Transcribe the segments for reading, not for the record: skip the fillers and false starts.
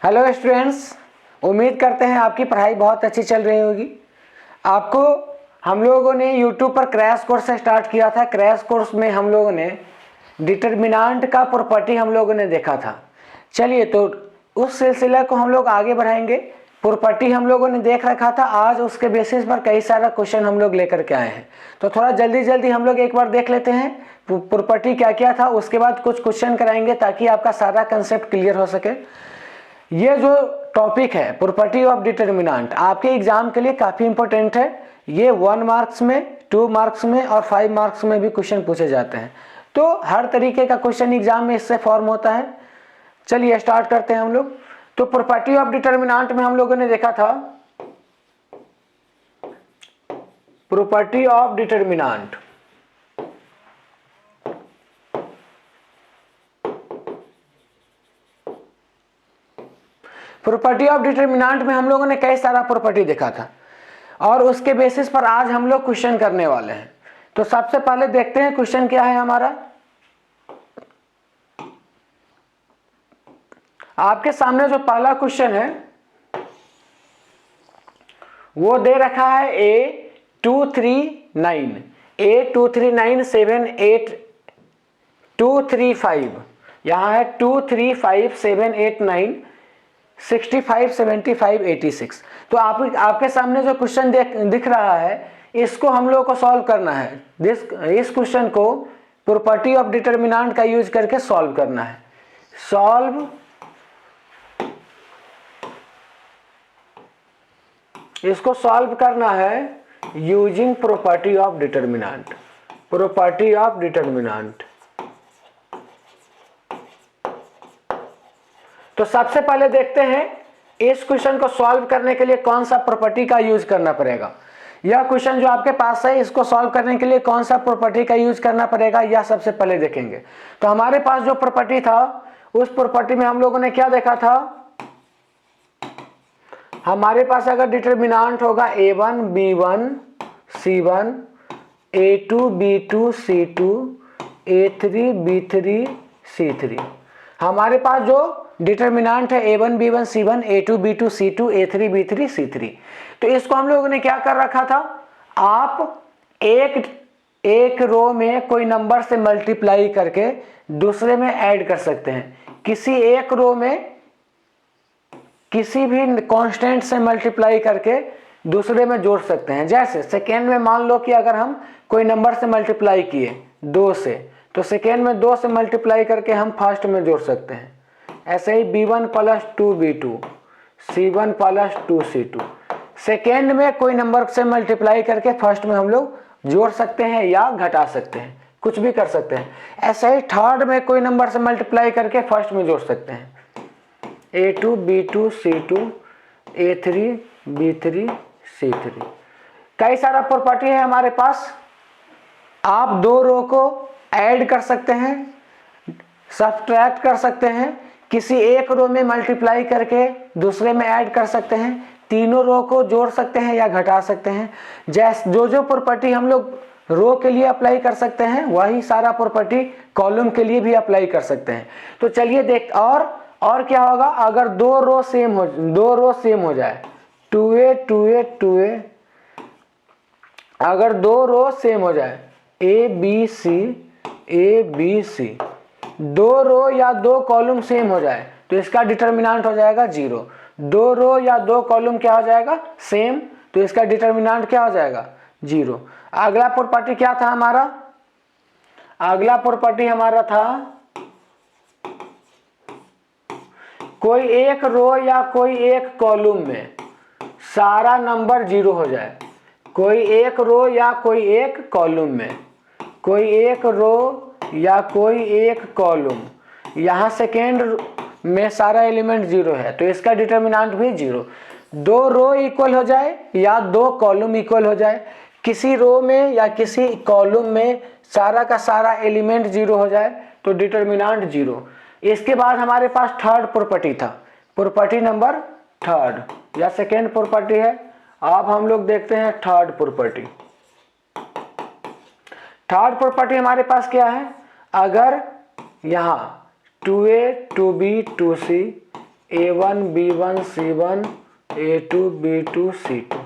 Hello students, उम्मीद करते हैं आपकी पढ़ाई बहुत अच्छी चल रही होगी। आपको हम लोगों ने YouTube पर क्रैश कोर्स स्टार्ट किया था। क्रैश कोर्स में हम लोगों ने डिटर्मिनेंट का प्रॉपर्टी हम लोगों ने देखा था। चलिए, तो उस सिलसिले को हम लोग आगे बढ़ाएंगे। प्रॉपर्टी हम लोगों ने देख रखा था, आज उसके बेसिस पर कई सारा क्वेश्चन हम लोग लेकर के आए हैं। तो थोड़ा जल्दी जल्दी हम लोग एक बार देख लेते हैं प्रॉपर्टी क्या क्या था, उसके बाद कुछ क्वेश्चन कराएंगे ताकि आपका सारा कंसेप्ट क्लियर हो सके। ये जो टॉपिक है प्रॉपर्टी ऑफ डिटर्मिनेंट, आपके एग्जाम के लिए काफी इंपॉर्टेंट है। ये 1 मार्क्स में, 2 मार्क्स में और 5 मार्क्स में भी क्वेश्चन पूछे जाते हैं। तो हर तरीके का क्वेश्चन एग्जाम में इससे फॉर्म होता है। चलिए स्टार्ट करते हैं हम लोग। तो प्रॉपर्टी ऑफ डिटर्मिनेंट में हम लोगों ने देखा था property of determinant. Property of determinant में हम लोगों ने कई सारा प्रॉपर्टी देखा था और उसके बेसिस पर आज हम लोग क्वेश्चन करने वाले हैं। तो सबसे पहले देखते हैं क्वेश्चन क्या है हमारा। आपके सामने जो पहला क्वेश्चन है वो दे रखा है A239 यहां है 235 789 65 75 86। तो आपके सामने जो क्वेश्चन दिख रहा है इसको हम लोग को सॉल्व करना है। इस क्वेश्चन को प्रॉपर्टी ऑफ डिटर्मिनेंट का यूज करके सॉल्व करना है। इसको सॉल्व करना है using property of determinant. Property of determinant. तो सबसे पहले देखते हैं इस क्वेश्चन को सॉल्व करने के लिए कौन सा प्रॉपर्टी का यूज करना पड़ेगा। यह क्वेश्चन जो आपके पास है इसको सॉल्व करने के लिए कौन सा प्रॉपर्टी का यूज करना पड़ेगा यह सबसे पहले देखेंगे। तो हमारे पास जो प्रॉपर्टी था उस प्रॉपर्टी में हम लोगों ने क्या देखा था, हमारे पास अगर डिटर्मिनेंट होगा A1 B1 C1 A2 B2 C2 A3 B3 C3, हमारे पास जो डिटर्मिनेंट है A1 B1 C1 A2 B2 C2 A3 B3 C3। तो इसको हम लोगों ने क्या कर रखा था, आप एक रो में कोई नंबर से मल्टीप्लाई करके दूसरे में ऐड कर सकते हैं। किसी एक रो में किसी भी कांस्टेंट से मल्टीप्लाई करके दूसरे में जोड़ सकते हैं। जैसे सेकेंड में मान लो कि अगर हम कोई नंबर से मल्टीप्लाई किए 2 से, तो सेकेंड में 2 से मल्टीप्लाई करके हम फर्स्ट में जोड़ सकते हैं। ऐसे ही B1 + 2B2 C1 + 2C2, second में कोई नंबर से मल्टीप्लाई करके फर्स्ट में हम लोग जोड़ सकते हैं या घटा सकते हैं, कुछ भी कर सकते हैं। ऐसे ही थर्ड में कोई नंबर से मल्टीप्लाई करके फर्स्ट में जोड़ सकते हैं। A2 B2 C2 A3 B3 C3। कई सारा प्रॉपर्टी है हमारे पास। आप 2 रो को ऐड कर सकते हैं, सब्ट्रैक्ट कर सकते हैं, किसी एक रो में मल्टीप्लाई करके दूसरे में ऐड कर सकते हैं, तीनों रो को जोड़ सकते हैं या घटा सकते हैं। जैसे जो प्रॉपर्टी हम लोग रो के लिए अप्लाई कर सकते हैं वही सारा प्रॉपर्टी कॉलम के लिए भी अप्लाई कर सकते हैं। तो चलिए देख, और क्या होगा अगर 2 रो सेम हो जाए 2A 2A 2A, अगर 2 रो सेम हो जाए A B C 2 रो या 2 कॉलम सेम हो जाए तो इसका डिटर्मिनेंट हो जाएगा 0। 2 रो या 2 कॉलम क्या हो जाएगा, सेम, तो इसका डिटर्मिनेंट क्या हो जाएगा, 0। अगला प्रॉपर्टी क्या था हमारा, अगला प्रॉपर्टी हमारा था कोई एक रो या कोई एक कॉलम में सारा नंबर 0 हो जाए। कोई एक रो या कोई एक कॉलम में, कोई एक रो या कोई एक कॉलम, यहाँ सेकेंड में सारा एलिमेंट 0 है तो इसका डिटर्मिनेंट भी 0। 2 रो इक्वल हो जाए या 2 कॉलम इक्वल हो जाए, किसी रो में या किसी कॉलम में सारा का सारा एलिमेंट 0 हो जाए तो डिटर्मिनेंट 0। इसके बाद हमारे पास थर्ड प्रॉपर्टी था, प्रॉपर्टी नंबर थर्ड या सेकेंड प्रॉपर्टी है। अब हम लोग देखते हैं थर्ड प्रॉपर्टी। थर्ड प्रॉपर्टी हमारे पास क्या है, अगर यहाँ 2A 2B 2C A1 B1 C1 A2 B2 C2।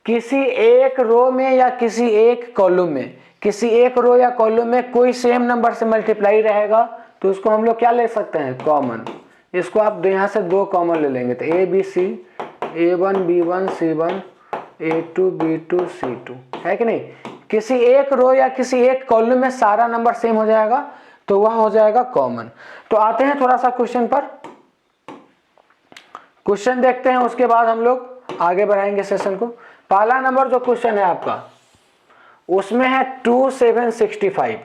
किसी एक रो में या किसी एक कॉलम में, किसी एक रो या कॉलम में कोई सेम नंबर से मल्टीप्लाई रहेगा तो उसको हम लोग क्या ले सकते हैं, कॉमन। इसको आप यहाँ से दो कॉमन ले लेंगे तो ए बी सी, A1 B1 C1 A2 B2 C2, है कि नहीं। किसी एक रो या किसी एक कॉलम में सारा नंबर सेम हो जाएगा तो वह हो जाएगा कॉमन। तो आते हैं थोड़ा सा क्वेश्चन पर, क्वेश्चन देखते हैं, उसके बाद हम लोग आगे बढ़ाएंगे सेशन को। पहला नंबर जो क्वेश्चन है आपका उसमें है 2 7 65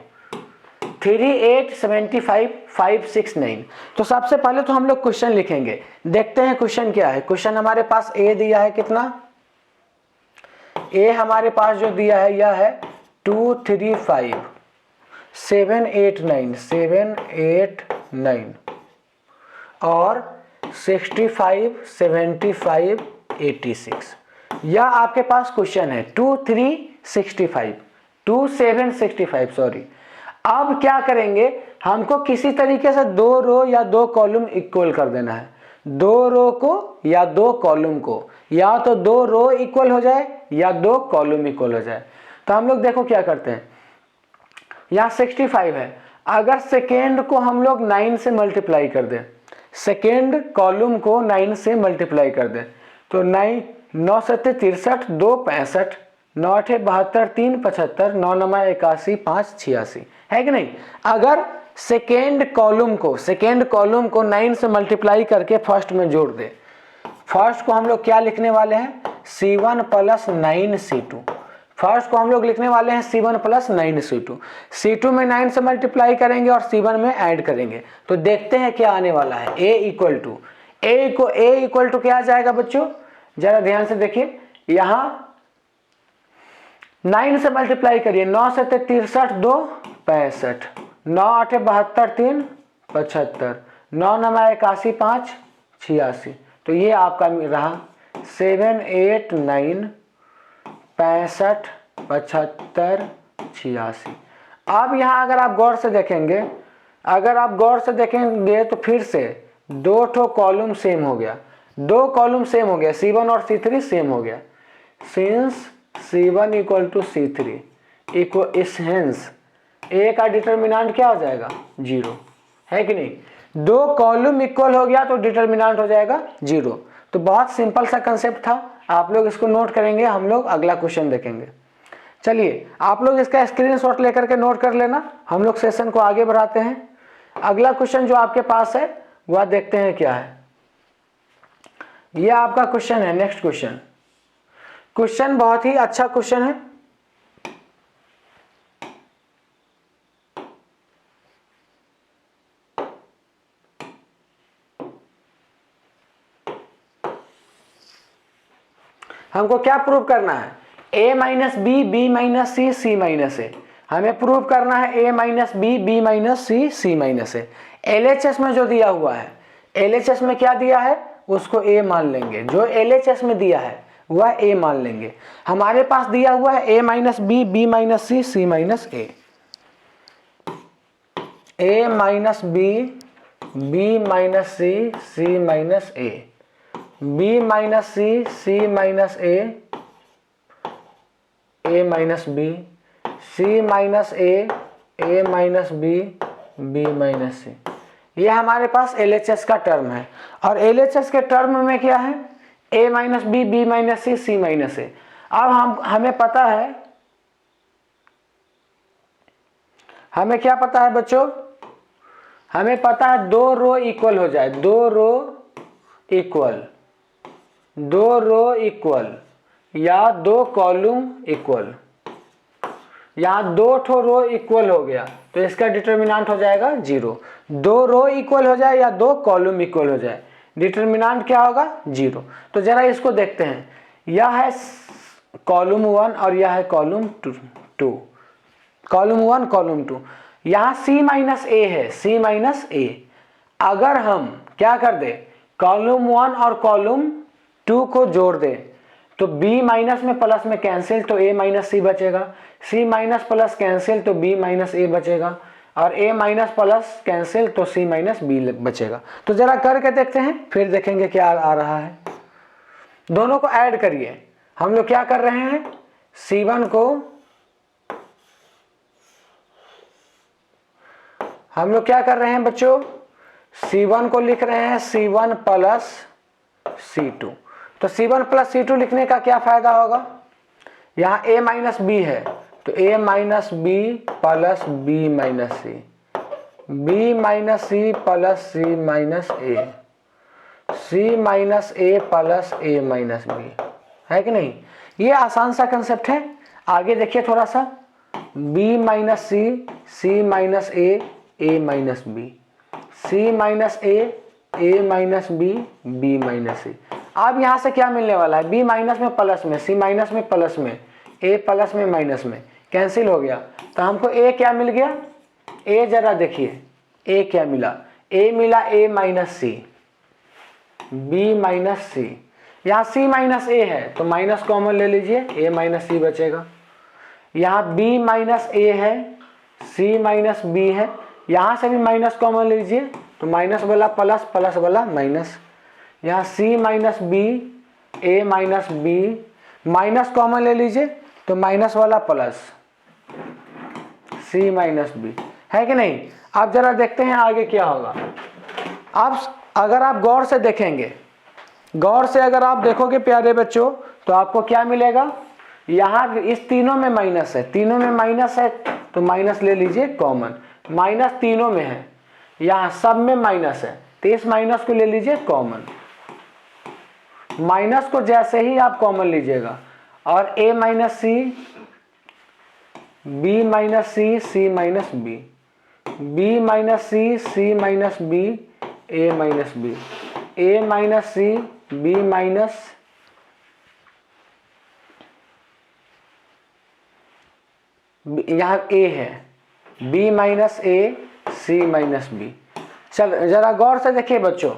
3 8 75 5 6 9। तो सबसे पहले तो हम लोग क्वेश्चन लिखेंगे, देखते हैं क्वेश्चन क्या है। क्वेश्चन हमारे पास ए दिया है, कितना ए हमारे पास जो दिया है यह है 2 3 5 7 8 9 7 8 9 और 65 75 86। यह आपके पास क्वेश्चन है 2 3 65 2 7 65 सॉरी। अब क्या करेंगे, हमको किसी तरीके से दो रो या दो कॉलम इक्वल कर देना है। दो रो को या दो कॉलम को, या तो दो रो इक्वल हो जाए या दो कॉलम इक्वल हो जाए। तो हम लोग देखो क्या करते हैं, यहाँ 65 है, अगर सेकेंड को हम लोग 9 से मल्टीप्लाई कर दें, सेकेंड कॉलम को 9 से मल्टीप्लाई कर दें तो 9 9 7 63 2 65 9 8 72 3 75 9 9 81 5 86, है कि नहीं। अगर सेकेंड कॉलम को 9 से मल्टीप्लाई करके फर्स्ट में जोड़ दे, फर्स्ट को हम लोग क्या लिखने वाले हैं, C1 + 9 C2। फर्स्ट को हम लोग लिखने वाले हैं C1 + 9 C2। C2 में 9 से मल्टीप्लाई करेंगे और C1 में ऐड करेंगे तो देखते हैं क्या आने वाला है। A इक्वल टू क्या आ जाएगा बच्चों, जरा ध्यान से देखिए, यहाँ 9 से मल्टीप्लाई करिए, 9 से 63 2 65 9 8 72 3 75 9 9 81 5 86। तो ये आपका रहा 7 8 9 65 75 86। अब यहाँ अगर आप गौर से देखेंगे, तो फिर से दो ठो कॉलम सेम हो गया, दो कॉलम सेम हो गया, C1 और C3 सेम हो गया। Since C1 = C3 hence A का डिटर्मिनेंट क्या हो जाएगा, 0, है कि नहीं। दो कॉलम इक्वल हो गया तो डिटर्मिनेंट हो जाएगा 0। तो बहुत सिंपल सा कंसेप्ट था, आप लोग इसको नोट करेंगे, हम लोग अगला क्वेश्चन देखेंगे। चलिए आप लोग इसका स्क्रीनशॉट लेकर के नोट कर लेना, हम लोग सेशन को आगे बढ़ाते हैं। अगला क्वेश्चन जो आपके पास है वह देखते हैं क्या है। यह आपका क्वेश्चन है, नेक्स्ट क्वेश्चन बहुत ही अच्छा क्वेश्चन है। हमको क्या प्रूव करना है, a - b b - c c - a। हमें प्रूव करना है a - b b - c c - a। LHS में जो दिया हुआ है, LHS में क्या दिया है उसको a मान लेंगे, जो LHS में दिया है वह a मान लेंगे। हमारे पास दिया हुआ है a - b b - c c - a, a - b b - c c - a, b - c c - a, a - b c - a - b b - c। ये हमारे पास LHS का टर्म है और LHS के टर्म में क्या है, a - b b - c c - a। अब हमें पता है, हमें क्या पता है बच्चों, हमें पता है दो रो इक्वल हो जाए, दो रो इक्वल या दो कॉलम इक्वल। यहाँ दो ठो रो इक्वल हो गया तो इसका डिटर्मिनेंट हो जाएगा 0। दो रो इक्वल हो जाए या दो कॉलम इक्वल हो जाए, डिटर्मिनेंट क्या होगा, 0। तो जरा इसको देखते हैं, यह है कॉलम 1 और यह है कॉलम 2, कॉलम 1 कॉलम 2। यहाँ C - a है, C - a। अगर हम क्या कर दे, कॉलम 1 और कॉलम 2 को जोड़ दे तो b माइनस में प्लस में कैंसिल तो a - c बचेगा, c - प्लस कैंसिल तो b - a बचेगा और a माइनस प्लस कैंसिल, तो c माइनस बी बचेगा। तो जरा करके देखते हैं, फिर देखेंगे क्या आ रहा है। दोनों को ऐड करिए। हम लोग क्या कर रहे हैं, c1 को हम लोग क्या कर रहे हैं बच्चों, c1 को लिख रहे हैं c1 प्लस c2। तो c1 प्लस c2 लिखने का क्या फायदा होगा, यहाँ a माइनस बी है तो a minus B plus b minus C, b minus C plus c minus a, c minus a plus a minus b, है कि नहीं। ये आसान सा कंसेप्ट है। आगे देखिए थोड़ा सा, b minus C, c minus a minus B, c minus a minus b minus C. अब यहाँ से क्या मिलने वाला है, b माइनस में प्लस में, c माइनस में प्लस में, a प्लस में माइनस में, कैंसिल हो गया। तो हमको a क्या मिल गया, a जरा देखिए a क्या मिला, a मिला a minus C, b minus C, यहाँ c माइनस a है तो माइनस कॉमन ले लीजिए, a माइनस सी बचेगा। यहाँ b माइनस a है, c माइनस b है, यहाँ से भी माइनस कॉमन लीजिए तो माइनस वाला प्लस, प्लस वाला माइनस। यहाँ c minus B, a minus B, minus common ले लीजिए तो माइनस वाला प्लस, c माइनस बी, है कि नहीं। अब जरा देखते हैं आगे क्या होगा। अब अगर आप गौर से देखेंगे, गौर से अगर आप देखोगे प्यारे बच्चों, तो आपको क्या मिलेगा, यहाँ इस तीनों में माइनस है, तीनों में माइनस है तो माइनस ले लीजिए कॉमन, माइनस तीनों में है, यहाँ सब में माइनस है तो इस माइनस को ले लीजिए कॉमन। माइनस को जैसे ही आप कॉमन लीजिएगा और a minus C, b minus C, c minus B, b minus C, c minus B, a minus B, a minus C, b minus, यहाँ a है, b minus a, c minus B. चल जरा गौर से देखिए बच्चों,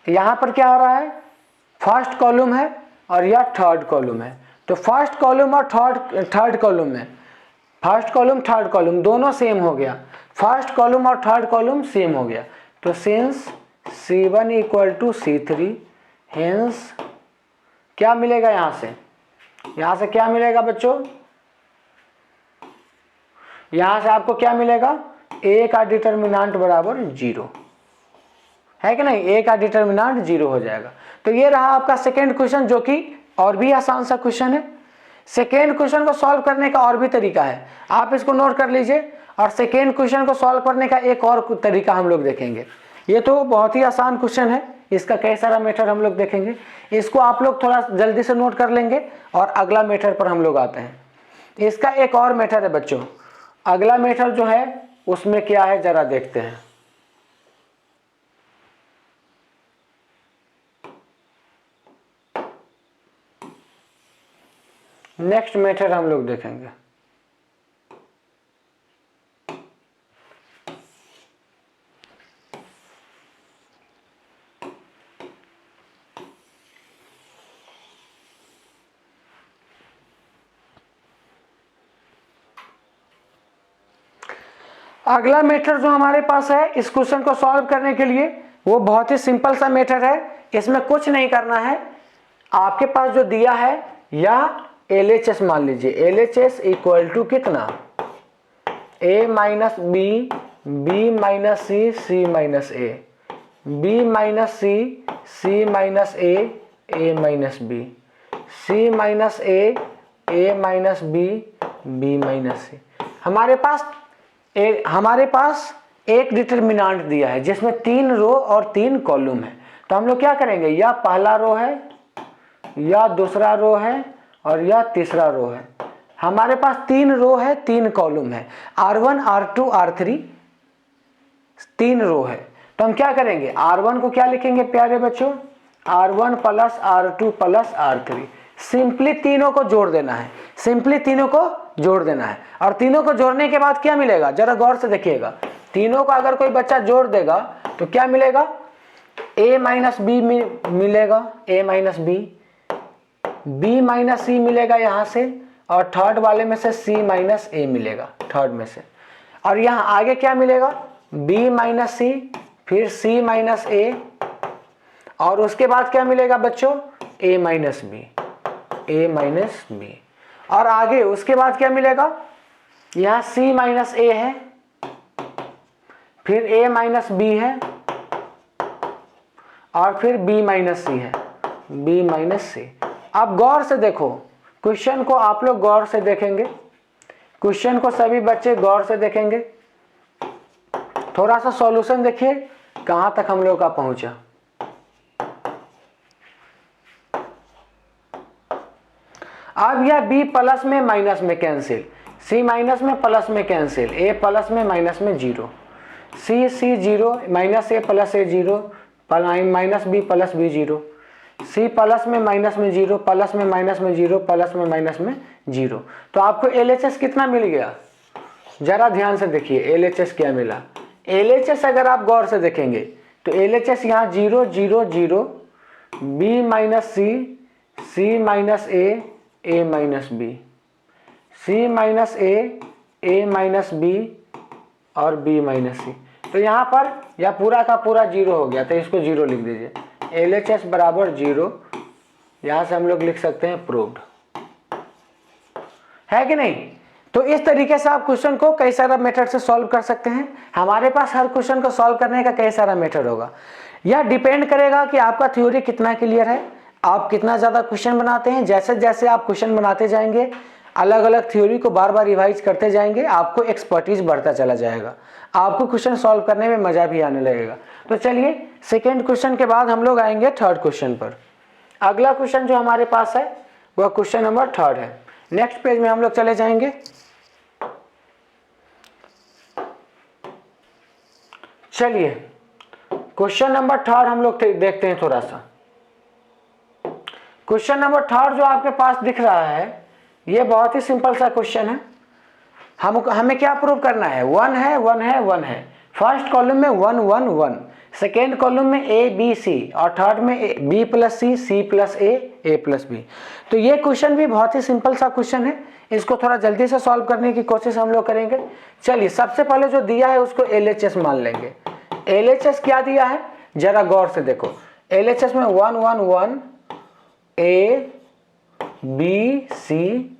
यहाँ पर क्या हो रहा है, फर्स्ट कॉलम है और यह थर्ड कॉलम है। तो फर्स्ट कॉलम और थर्ड कॉलम में, फर्स्ट कॉलम थर्ड कॉलम दोनों सेम हो गया, फर्स्ट कॉलम और थर्ड कॉलम सेम हो गया। तो since c1 equal to c3, hence क्या मिलेगा, यहाँ से क्या मिलेगा बच्चों, यहाँ से आपको क्या मिलेगा, a का डिटर्मिनेंट बराबर 0, है कि नहीं, a का डिटर्मिनेंट 0 हो जाएगा। तो ये रहा आपका सेकेंड क्वेश्चन, जो कि और भी आसान सा क्वेश्चन है। सेकेंड क्वेश्चन को सॉल्व करने का और भी तरीका है, आप इसको नोट कर लीजिए। और सेकेंड क्वेश्चन को सॉल्व करने का एक और तरीका हम लोग देखेंगे। ये तो बहुत ही आसान क्वेश्चन है, इसका कई सारा मेथड हम लोग देखेंगे, इसको आप लोग थोड़ा जल्दी से नोट कर लेंगे और अगला मेथड पर हम लोग आते हैं। इसका एक और मेथड है बच्चों, अगला मेथड जो है उसमें क्या है जरा देखते हैं। नेक्स्ट मेथड हम लोग देखेंगे। अगला मेथड जो हमारे पास है इस क्वेश्चन को सॉल्व करने के लिए, वो बहुत ही सिंपल सा मेथड है। इसमें कुछ नहीं करना है, आपके पास जो दिया है या LHS मान लीजिए, LHS इक्वल टू कितना, a minus B, B minus C, C minus A, B minus C, C minus A minus B, C minus A minus B, B minus C. हमारे पास एक डिटर्मिनेंट दिया है जिसमें 3 रो और 3 कॉलम है। तो हम लोग क्या करेंगे, या पहला रो है, या दूसरा रो है, और या तीसरा रो है। हमारे पास 3 रो है, 3 कॉलम है, R1 R2 R3 3 रो है। तो हम क्या करेंगे, R1 को क्या लिखेंगे प्यारे बच्चों, R1 plus R2 plus R3। Simply तीनों को जोड़ देना है, सिंपली तीनों को जोड़ देना है। और तीनों को जोड़ने के बाद क्या मिलेगा, जरा गौर से देखिएगा। तीनों को अगर कोई बच्चा जोड़ देगा तो क्या मिलेगा, a माइनस बी मिलेगा, a minus B, b minus C मिलेगा यहाँ से, और थर्ड वाले में से c माइनस ए मिलेगा थर्ड में से। और यहाँ आगे क्या मिलेगा, b माइनस सी, फिर c माइनस a, और उसके बाद क्या मिलेगा बच्चों, a minus B, a minus B, और आगे उसके बाद क्या मिलेगा, यहाँ c माइनस a है, फिर a माइनस बी है, और फिर b माइनस सी है, b माइनस सी। अब गौर से देखो क्वेश्चन को, आप लोग गौर से देखेंगे क्वेश्चन को, सभी बच्चे गौर से देखेंगे, थोड़ा सा सॉल्यूशन देखिए कहां तक हम लोग का पहुंचा। अब यह b प्लस में माइनस में कैंसिल, c माइनस में प्लस में कैंसिल, a प्लस में माइनस में zero, c zero, minus a plus a zero, minus b plus b zero, c plus में माइनस में जीरो, प्लस में माइनस में जीरो, प्लस में माइनस में जीरो। तो आपको LHS कितना मिल गया, जरा ध्यान से देखिए LHS क्या मिला। LHS अगर आप गौर से देखेंगे तो LHS यहाँ zero zero zero, b minus C, c minus a minus B, c minus a minus b, और b माइनस सी। तो यहाँ पर यह पूरा का पूरा जीरो हो गया, तो इसको जीरो लिख दीजिए। LHS बराबर जीरो, यहाँ से हम लोग लिख सकते हैं प्रूव्ड, है कि नहीं। तो इस तरीके से आप क्वेश्चन को कई सारा मेथड से सॉल्व कर सकते हैं। हमारे पास हर क्वेश्चन को सॉल्व करने का कई सारा मेथड होगा। यह डिपेंड करेगा कि आपका थ्योरी कितना क्लियर है, आप कितना ज़्यादा क्वेश्चन बनाते हैं। जैसे जैसे आप क्वेश्चन बनाते जाएंगे, अलग अलग थ्योरी को बार बार रिवाइज करते जाएंगे, आपको एक्सपर्टीज बढ़ता चला जाएगा, आपको क्वेश्चन सॉल्व करने में मजा भी आने लगेगा। तो चलिए सेकेंड क्वेश्चन के बाद हम लोग आएंगे थर्ड क्वेश्चन पर। अगला क्वेश्चन जो हमारे पास है वह क्वेश्चन नंबर थर्ड है। नेक्स्ट पेज में हम लोग चले जाएंगे। चलिए क्वेश्चन नंबर थर्ड हम लोग देखते हैं थोड़ा सा। क्वेश्चन नंबर थर्ड जो आपके पास दिख रहा है, ये बहुत ही सिंपल सा क्वेश्चन है। हमें क्या प्रूव करना है, वन है, वन है, वन है। फर्स्ट कॉलम में one one one, second column में ए बी सी, और थर्ड में B plus C plus A plus B. तो ये क्वेश्चन भी बहुत ही सिंपल सा क्वेश्चन है, इसको थोड़ा जल्दी से सॉल्व करने की कोशिश हम लोग करेंगे। चलिए सबसे पहले जो दिया है उसको LHS मान लेंगे। LHS क्या दिया है जरा गौर से देखो। LHS में one one one, A B C,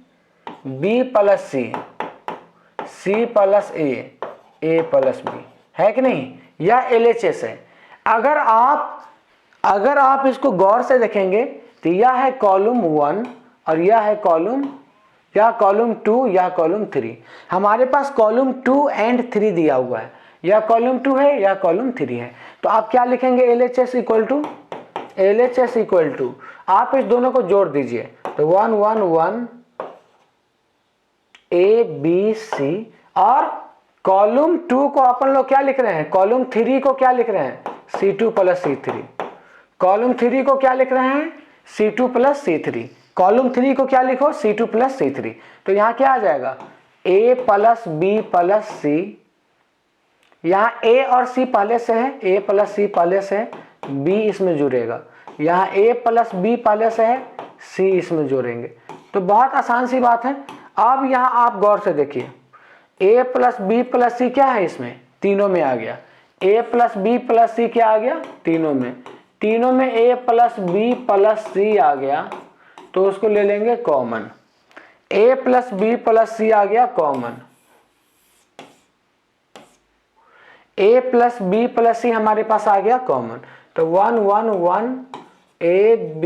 B plus C plus A plus B, है कि नहीं। यह LHS है। अगर आप इसको गौर से देखेंगे तो यह है कॉलम वन और यह है कॉलम टू, यह कॉलम थ्री। हमारे पास कॉलम 2 एंड 3 दिया हुआ है, यह कॉलम 2 है, यह कॉलम 3 है। तो आप क्या लिखेंगे, LHS इक्वल टू आप इस दोनों को जोड़ दीजिए तो one one one A B C, और कॉलम 2 को अपन लोग क्या लिख रहे हैं, कॉलम 3 को क्या लिख रहे हैं, C2 प्लस C3। कॉलम 3 को क्या लिख रहे हैं, C2 प्लस C3। कॉलम 3 को क्या लिखो, C2 प्लस C3। तो यहाँ क्या आ जाएगा, A plus B plus C। यहाँ A और C पहले से है, A प्लस C पहले से है, B इसमें जुड़ेगा। यहाँ A प्लस B पहले से है, C इसमें जोड़ेंगे। तो बहुत आसान सी बात है। अब यहाँ आप गौर से देखिए, A plus B plus C क्या है, इसमें तीनों में आ गया। A plus B plus C क्या आ गया, तीनों में A plus B plus C आ गया, तो उसको ले लेंगे common. A plus B plus C आ गया common, A plus B plus C हमारे पास आ गया कॉमन। तो one one one, A B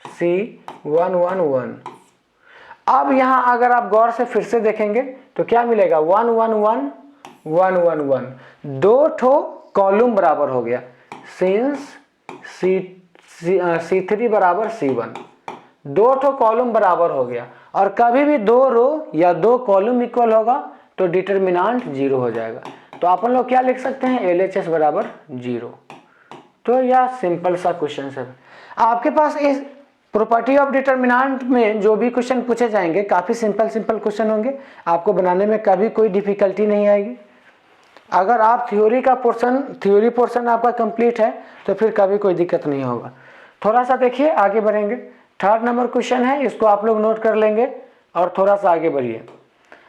C, one one one. अब यहां अगर आप गौर से फिर से देखेंगे तो क्या मिलेगा, one one one one one one, दो ठो कॉलम बराबर हो गया, सिंस C3 बराबर C1, दो ठो कॉलम बराबर हो गया। और कभी भी दो रो या दो कॉलम इक्वल होगा तो डिटरमिनेंट जीरो हो जाएगा। तो अपन लोग क्या लिख सकते हैं, LHS बराबर जीरो। तो यह सिंपल सा क्वेश्चन है। आपके पास इस प्रॉपर्टी ऑफ डिटरमिनेंट में जो भी क्वेश्चन पूछे जाएंगे काफ़ी सिंपल क्वेश्चन होंगे, आपको बनाने में कभी कोई डिफिकल्टी नहीं आएगी। अगर आप थ्योरी पोर्शन आपका कंप्लीट है तो फिर कभी कोई दिक्कत नहीं होगा। थोड़ा सा देखिए आगे बढ़ेंगे। थर्ड नंबर क्वेश्चन है, इसको आप लोग नोट कर लेंगे और थोड़ा सा आगे बढ़िए।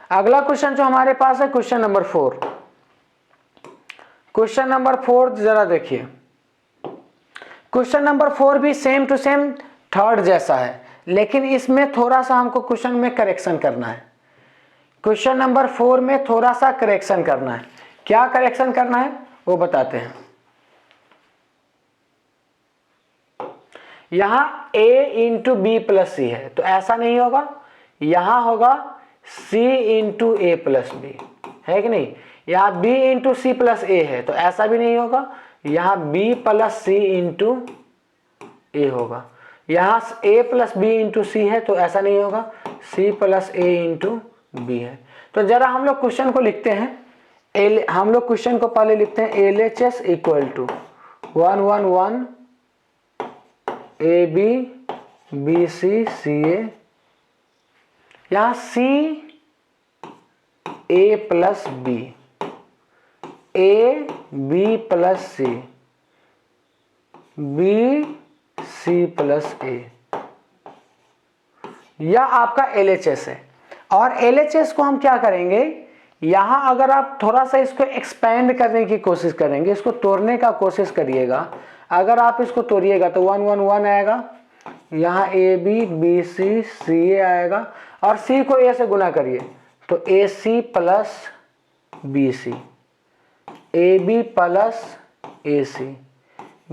अगला क्वेश्चन जो हमारे पास है क्वेश्चन नंबर 4। क्वेश्चन नंबर 4 जरा देखिए, क्वेश्चन नंबर 4 भी सेम टू सेम थर्ड जैसा है, लेकिन इसमें थोड़ा सा हमको क्वेश्चन में करेक्शन करना है। क्वेश्चन नंबर 4 में थोड़ा सा करेक्शन करना है। क्या करेक्शन करना है वो बताते हैं। यहां a इंटू बी प्लस सी है, तो ऐसा नहीं होगा, यहां होगा c इंटू ए प्लस बी, है कि नहीं। यहाँ b इंटू सी प्लस ए है, तो ऐसा भी नहीं होगा, यहाँ b प्लस सी इंटू ए होगा। यहाँ a प्लस बी इंटू सी है, तो ऐसा नहीं होगा, c प्लस ए इंटू बी है। तो जरा हम लोग क्वेश्चन को लिखते हैं, हम लोग क्वेश्चन को पहले लिखते हैं LHS equal to 1 1 1 AB BC CA, यहाँ C A plus B, A B plus C, B C plus A, यह आपका LHS है। और LHS को हम क्या करेंगे, यहां अगर आप थोड़ा सा इसको एक्सपेंड करने की कोशिश करेंगे, इसको तोड़ने का कोशिश करिएगा, अगर आप इसको तोड़िएगा तो 1 1 1 आएगा, यहाँ AB BC CA आएगा, और C को A से गुना करिए तो AC plus BC, AB plus AC,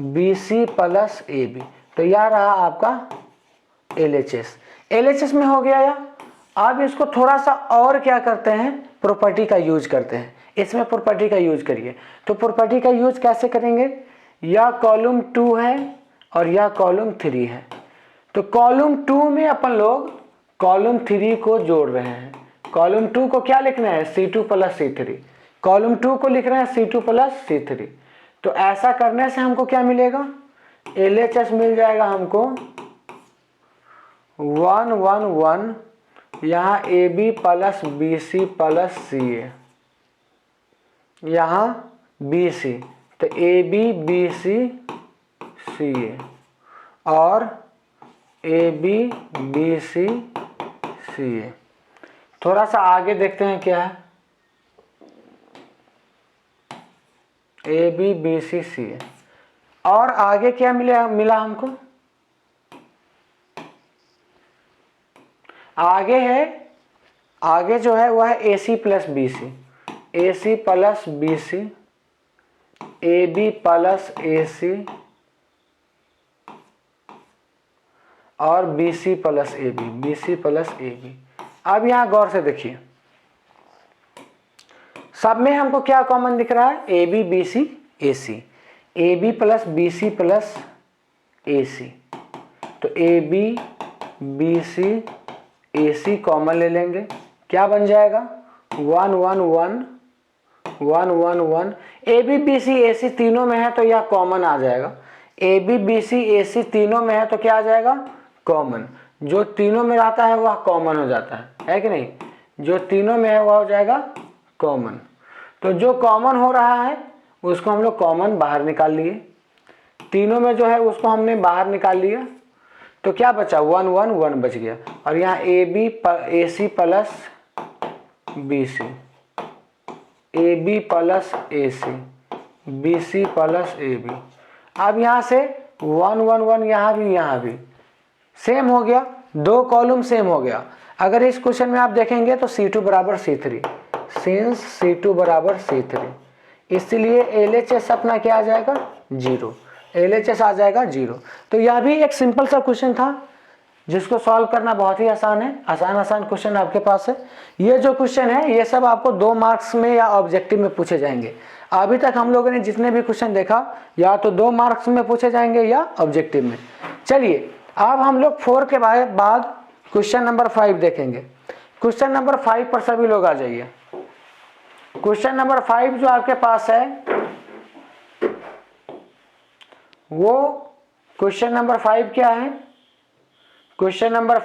BC plus AB, तो यह रहा आपका LHS। LHS में हो गया या। अब इसको थोड़ा सा और क्या करते हैं, प्रॉपर्टी का यूज करते हैं। इसमें प्रॉपर्टी का यूज करिए, तो प्रॉपर्टी का यूज कैसे करेंगे, यह कॉलम 2 है और यह कॉलम 3 है, तो कॉलम 2 में अपन लोग कॉलम 3 को जोड़ रहे हैं। कॉलम 2 को क्या लिखना है, C2 प्लस C3, कॉलम 2 को लिख रहे हैं C2 प्लस C3। तो ऐसा करने से हमको क्या मिलेगा, LHS मिल जाएगा हमको 1 1 1, यहाँ AB plus BC plus CA, यहाँ BC, तो AB BC CA और AB BC CA। थोड़ा सा आगे देखते हैं क्या है, AB BC CA, और आगे क्या मिला हमको, आगे है, आगे जो है वह है AC plus BC, AC plus BC, AB plus AC और BC plus AB, BC plus AB। अब यहां गौर से देखिए, सब में हमको क्या कॉमन दिख रहा है, AB BC AC, AB plus BC plus AC, तो AB BC AC कॉमन ले लेंगे, क्या बन जाएगा 1 1 1 1 1 1, AB BC AC तीनों में है तो यह कॉमन आ जाएगा, AB BC AC तीनों में है तो क्या आ जाएगा कॉमन, जो तीनों में रहता है वह कॉमन हो जाता है कि नहीं, जो तीनों में है वह हो जाएगा कॉमन। तो जो कॉमन हो रहा है उसको हम लोग कॉमन बाहर निकाल लिए, तीनों में जो है उसको हमने बाहर निकाल लिया, तो क्या बचा 1 1 1 बच गया, और यहाँ AB AC plus BC, AB plus AC, BC plus AB। अब यहाँ से 1 1 1 यहाँ भी सेम हो गया, दो कॉलम सेम हो गया। अगर इस क्वेश्चन में आप देखेंगे तो C2 बराबर C3, सिंस C2 बराबर C3, इसलिए LHS अपना क्या आ जाएगा 0, LHS आ जाएगा 0। तो यह भी एक सिंपल सा क्वेश्चन था जिसको सॉल्व करना बहुत ही आसान है, आसान क्वेश्चन आपके पास है। ये जो क्वेश्चन है ये सब आपको 2 मार्क्स में या ऑब्जेक्टिव में पूछे जाएंगे। अभी तक हम लोगों ने जितने भी क्वेश्चन देखा या तो 2 मार्क्स में पूछे जाएंगे या ऑब्जेक्टिव में। चलिए अब हम लोग 4 के बाद क्वेश्चन नंबर 5 देखेंगे। क्वेश्चन नंबर 5 पर सभी लोग आ जाइए। क्वेश्चन नंबर 5 जो आपके पास है वो क्वेश्चन नंबर 5 क्या है, क्वेश्चन नंबर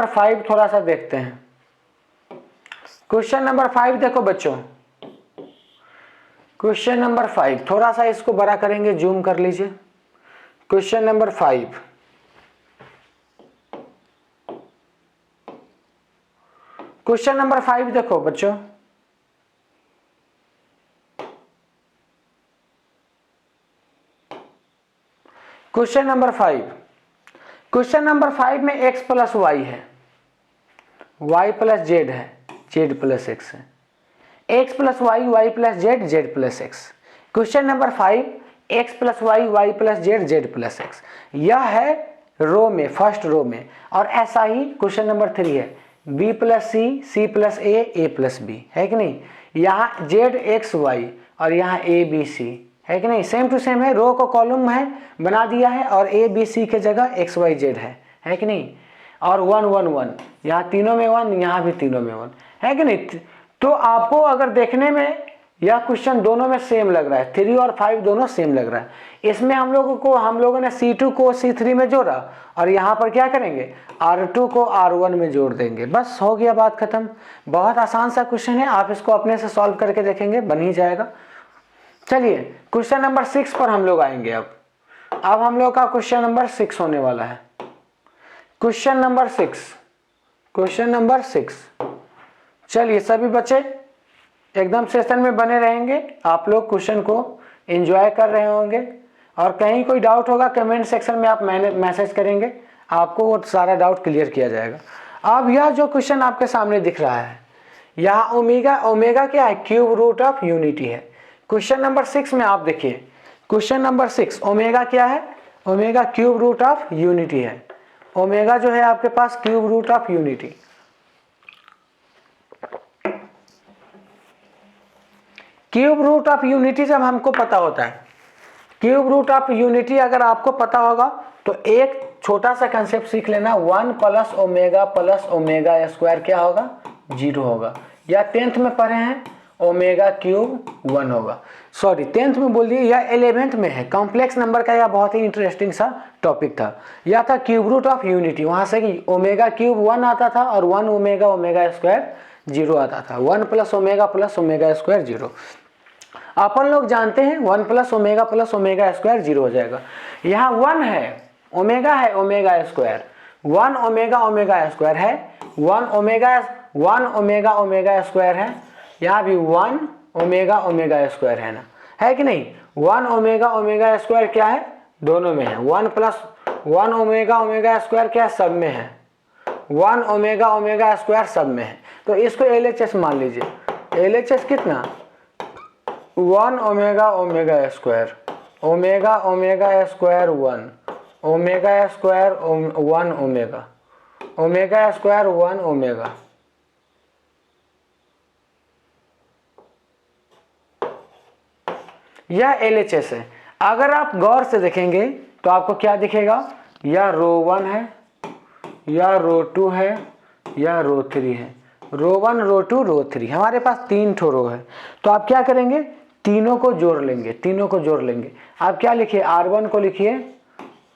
5 थोड़ा सा देखते हैं। क्वेश्चन नंबर 5 देखो बच्चों, क्वेश्चन नंबर 5 थोड़ा सा इसको बड़ा करेंगे, जूम कर लीजिए। क्वेश्चन नंबर 5, क्वेश्चन नंबर 5 देखो बच्चों, क्वेश्चन नंबर 5, क्वेश्चन नंबर 5 में x प्लस वाई है, y प्लस जेड है, जेड प्लस एक्स है, x plus Y, Y plus Z, Z plus X. Question number 5 x plus Y, Y plus Z, Z plus X, यह है रो में, first row में। और ऐसा ही question number 3 है, b plus C, C plus A plus B, है कि नहीं। यहाँ जेड एक्स वाई और यहाँ ए बी सी, है कि नहीं, सेम टू सेम है, रो को कॉलम है बना दिया है और ए बी सी के जगह एक्स वाई जेड है कि नहीं। और 1 1 1, यहाँ तीनों में 1, यहाँ भी तीनों में 1, है कि नहीं। तो आपको अगर देखने में यह क्वेश्चन दोनों में सेम लग रहा है, 3 और 5 दोनों सेम लग रहा है। इसमें हम लोगों ने C2 को C3 में जोड़ा और यहाँ पर क्या करेंगे, R2 को R1 में जोड़ देंगे, बस हो गया, बात खत्म। बहुत आसान सा क्वेश्चन है, आप इसको अपने से सॉल्व करके देखेंगे, बन ही जाएगा। चलिए क्वेश्चन नंबर 6 पर हम लोग आएंगे। अब हम लोग का क्वेश्चन नंबर 6 होने वाला है। Question number 6, question number 6। चलिए सभी बच्चे एकदम सेशन में बने रहेंगे, आप लोग क्वेश्चन को एंजॉय कर रहे होंगे और कहीं कोई डाउट होगा कमेंट सेक्शन में आप मैसेज करेंगे, आपको वो सारा डाउट क्लियर किया जाएगा। अब यह जो क्वेश्चन आपके सामने दिख रहा है, यहाँ ओमेगा, ओमेगा क्या है, क्यूब रूट ऑफ यूनिटी है। क्वेश्चन नंबर 6 में आप देखिए, क्वेश्चन नंबर 6, ओमेगा क्या है, omega cube root of unity है। ओमेगा जो है आपके पास cube root of unity. Cube root of unity जब हमको पता होता है, क्यूब रूट ऑफ यूनिटी अगर आपको पता होगा तो एक छोटा सा कंसेप्ट सीख लेना, 1 प्लस ओमेगा स्क्वायर क्या होगा, 0 होगा। या 10th में पढ़े हैं, ओमेगा क्यूब 1 होगा। सॉरी 10th में बोल दिए, या 11th में है, कॉम्प्लेक्स नंबर का यह बहुत ही इंटरेस्टिंग सा टॉपिक था। यह था क्यूब रूट ऑफ यूनिटी, वहां से कि ओमेगा क्यूब 1 आता था और 1 ओमेगा स्क्वायर 0 आता था। 1 प्लस ओमेगा स्क्वायर 0। अपन लोग जानते हैं 1 प्लस ओमेगा स्क्वायर 0 हो जाएगा। यहाँ 1 है, ओमेगा स्क्वायर, 1 ओमेगा स्क्वायर है, 1 ओमेगा स्क्वायर है, यहाँ भी 1 ओमेगा स्क्वायर है ना, है कि नहीं। 1 ओमेगा स्क्वायर क्या है, दोनों में है। 1 प्लस 1 ओमेगा स्क्वायर क्या है, सब में है। 1 ओमेगा स्क्वायर सब में है, तो इसको LHS मान लीजिए। LHS कितना, 1 omega square, omega square 1, omega square 1 omega square 1 omega. यह LHS है। अगर आप गौर से देखेंगे तो आपको क्या दिखेगा, या रो 1 है, या रो 2 है, या रो 3 है। रो 1, रो 2, रो 3, हमारे पास 3 ठो रो है। तो आप क्या करेंगे, तीनों को जोड़ लेंगे, तीनों को जोड़ लेंगे। आप क्या लिखिए, R1 को लिखिए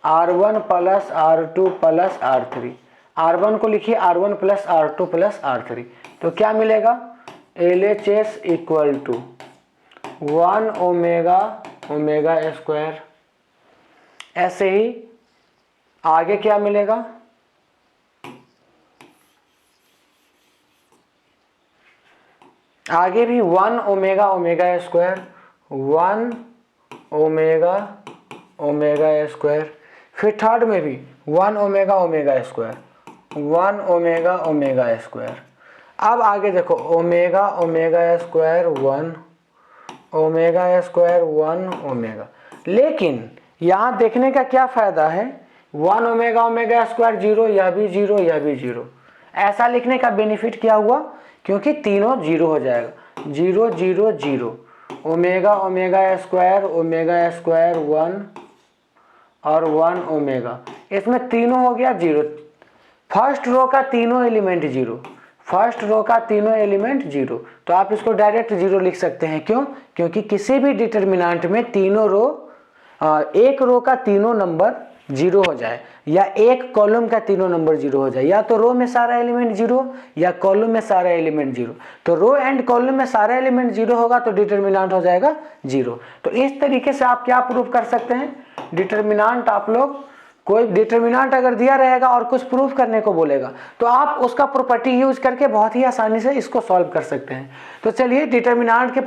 R1 plus R2 plus R3, R1 को लिखिए R1 plus R2 plus R3। तो क्या मिलेगा, LHS equal to 1 omega square. ऐसे ही आगे क्या मिलेगा, आगे भी 1 ओमेगा स्क्वायर, 1 ओमेगा स्क्वायर। फिर थर्ड में भी 1 ओमेगा स्क्वायर, 1 ओमेगा स्क्वायर। अब आगे देखो, omega square 1 omega square 1 omega. लेकिन यहाँ देखने का क्या फायदा है, 1 ओमेगा स्क्वायर 0, यह भी 0, यह भी 0। ऐसा लिखने का बेनिफिट क्या हुआ, क्योंकि तीनों 0 हो जाएगा, 0 0 0। ओमेगा स्क्वायर 1 और 1 ओमेगा, इसमें तीनों हो गया 0। फर्स्ट रो का तीनों एलिमेंट 0, फर्स्ट रो का तीनों एलिमेंट 0। तो आप इसको डायरेक्ट 0 लिख सकते हैं। क्यों, क्योंकि किसी भी डिटर्मिनेंट में तीनों रो, एक रो का तीनों नंबर 0 हो जाए, या एक कॉलम का तीनों नंबर 0 हो जाए, या तो रो में सारा एलिमेंट 0 या कॉलम में सारा एलिमेंट 0। तो रो एंड कॉलम में सारा एलिमेंट 0 होगा तो डिटर्मिनेंट हो जाएगा 0। तो इस तरीके से आप क्या प्रूव कर सकते हैं, डिटर्मिनेंट आप लोग कोई डिटर्मिनेंट अगर दिया रहेगा और कुछ प्रूफ करने को बोलेगा तो आप उसका प्रॉपर्टी यूज करके बहुत ही आसानी से इसको सॉल्व कर सकते हैं। तो चलिए डिटर्मिनेंट के